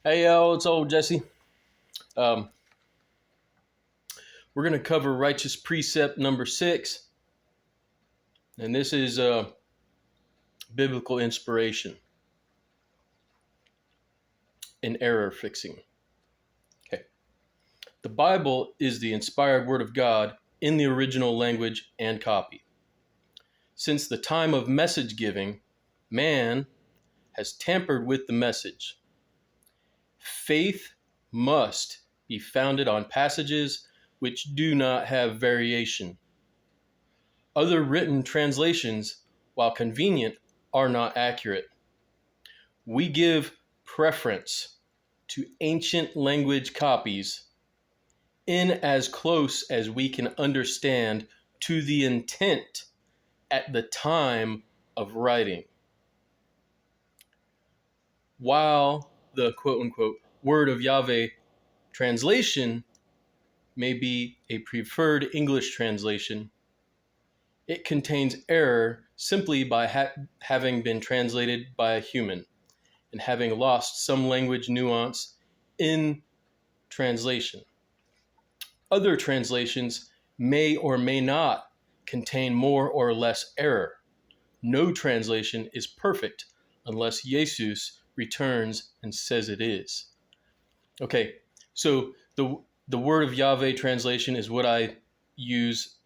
Hey, yo, it's old Jesse. Um, we're going to cover righteous precept number 6, and this is biblical inspiration and error fixing. Okay. The Bible is the inspired word of God in the original language and copy. Since the time of message giving, man has tampered with the message. Faith must be founded on passages which do not have variation. Other written translations, while convenient, are not accurate. We give preference to ancient language copies in as close as we can understand to the intent at the time of writing. While the quote unquote word of Yahweh translation may be a preferred English translation, it contains error simply by having been translated by a human and having lost some language nuance in translation. Other translations may or may not contain more or less error. No translation is perfect unless Jesus returns and says it is. Okay, so the word of Yahweh translation is what I use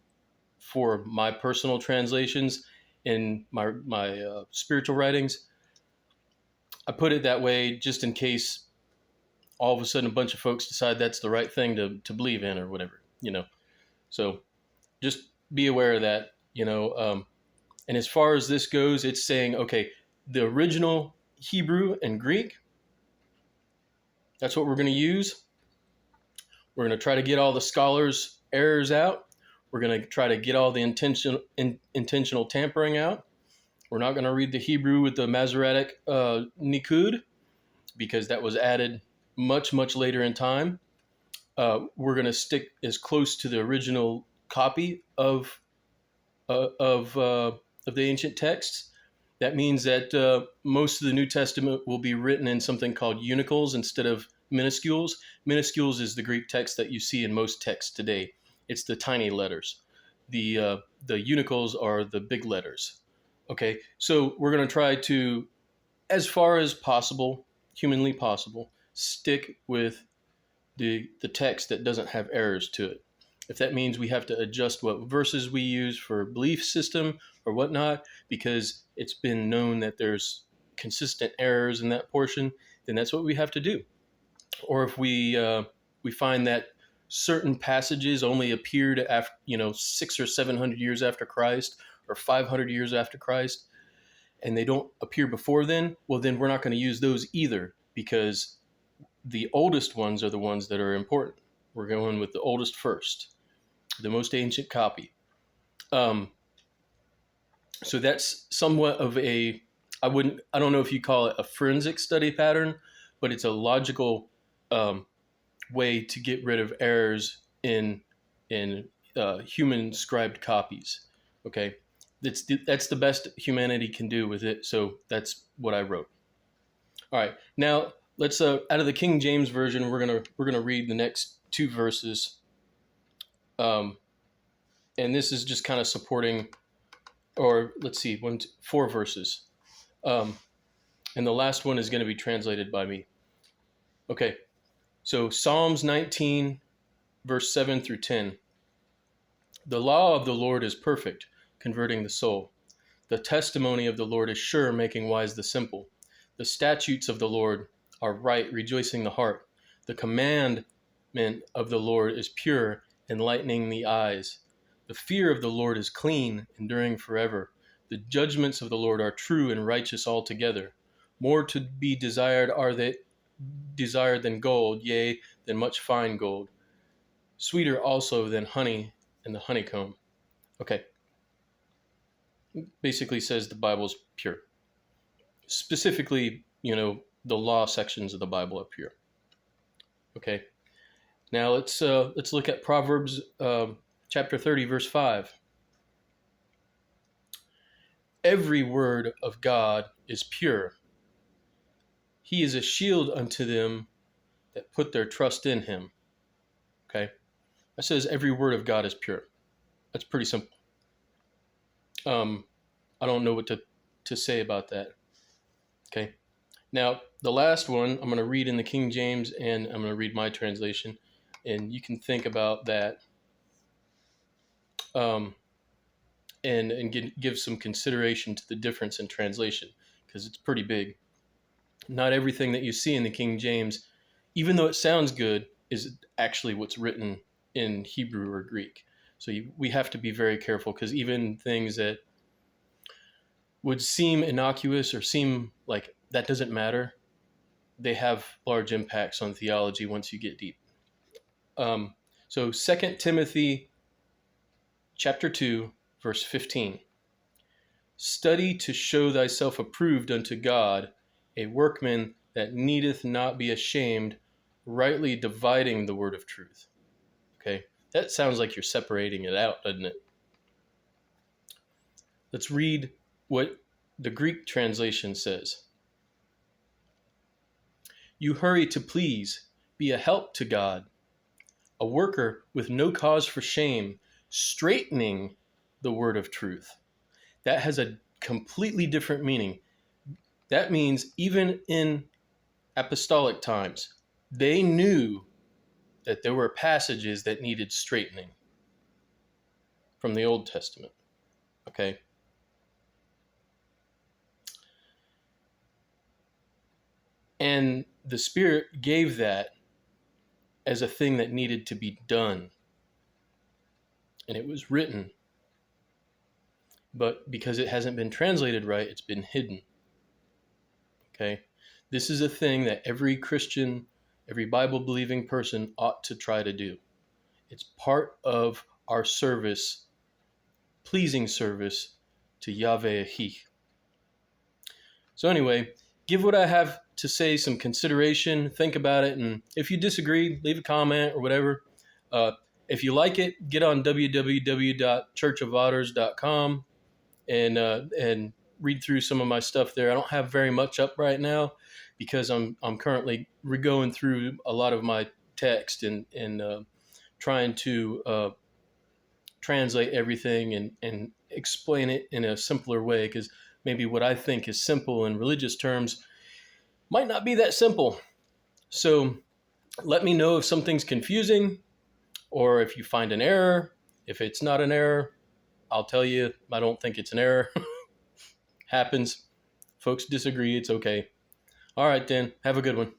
for my personal translations in my spiritual writings. I put it that way just in case all of a sudden a bunch of folks decide that's the right thing to believe in or whatever. So just be aware of that. And as far as this goes, it's saying, okay, the original Hebrew and Greek, that's what we're going to use. We're going to try to get all the scholars' errors out. We're going to try to get all the intentional tampering out. We're not going to read the Hebrew with the Masoretic Nikud because that was added much, much later in time. We're going to stick as close to the original copy of the ancient texts. That means that most of the New Testament will be written in something called unicals instead of minuscules. Minuscules is the Greek text that you see in most texts today. It's the tiny letters. The unicals are the big letters. Okay, so we're going to try to, as far as possible, humanly possible, stick with the text that doesn't have errors to it. If that means we have to adjust what verses we use for belief system or whatnot, because it's been known that there's consistent errors in that portion, then that's what we have to do. Or if we find that certain passages only appeared after 600 or 700 years after Christ or 500 years after Christ, and they don't appear before then, well, then we're not going to use those either, because the oldest ones are the ones that are important. We're going with the oldest first, the most ancient copy. So that's somewhat of I don't know if you call it a forensic study pattern, but it's a logical way to get rid of errors in human scribed copies. Okay, that's the best humanity can do with it. So that's what I wrote. All right, now let's out of the King James version, we're gonna read the next 2 verses. And this is just kind of supporting, or let's see, 4 verses. And the last one is going to be translated by me. Okay, so Psalms 19, verse 7 through 10. The law of the Lord is perfect, converting the soul. The testimony of the Lord is sure, making wise the simple. The statutes of the Lord are right, rejoicing the heart. The commandment of the Lord is pure, enlightening the eyes. The fear of the Lord is clean, enduring forever. The judgments of the Lord are true and righteous altogether. More to be desired are they desired than gold, yea, than much fine gold. Sweeter also than honey and the honeycomb. Okay. Basically says the Bible's pure. Specifically, the law sections of the Bible are pure. Okay. Now let's look at Proverbs chapter 30, verse 5. Every word of God is pure. He is a shield unto them that put their trust in him. Okay? That says every word of God is pure. That's pretty simple. I don't know what to say about that. Okay? Now, the last one, I'm going to read in the King James and I'm going to read my translation. And you can think about that um, and give some consideration to the difference in translation because it's pretty big. Not everything that you see in the King James, even though it sounds good, is actually what's written in Hebrew or Greek. So we have to be very careful because even things that would seem innocuous or seem like that doesn't matter, they have large impacts on theology once you get deep. So 2 Timothy chapter 2, verse 15. Study to show thyself approved unto God, a workman that needeth not be ashamed, rightly dividing the word of truth. Okay, that sounds like you're separating it out, doesn't it? Let's read what the Greek translation says. You hurry to please, be a help to God, a worker with no cause for shame, straightening the word of truth. That has a completely different meaning. That means even in apostolic times, they knew that there were passages that needed straightening from the Old Testament. Okay? And the Spirit gave that as a thing that needed to be done. And it was written. But because it hasn't been translated right, it's been hidden. Okay? This is a thing that every Christian, every Bible-believing person ought to try to do. It's part of our service, pleasing service to Yahweh. So anyway, give what I have to say some consideration, think about it, and if you disagree, leave a comment or whatever. If you like it, get on www.churchofotters.com and read through some of my stuff there. I don't have very much up right now because I'm currently going through a lot of my text and trying to translate everything and explain it in a simpler way, because maybe what I think is simple in religious terms might not be that simple. So let me know if something's confusing or if you find an error. If it's not an error, I'll tell you I don't think it's an error. Happens. Folks disagree. It's okay. All right, then. Have a good one.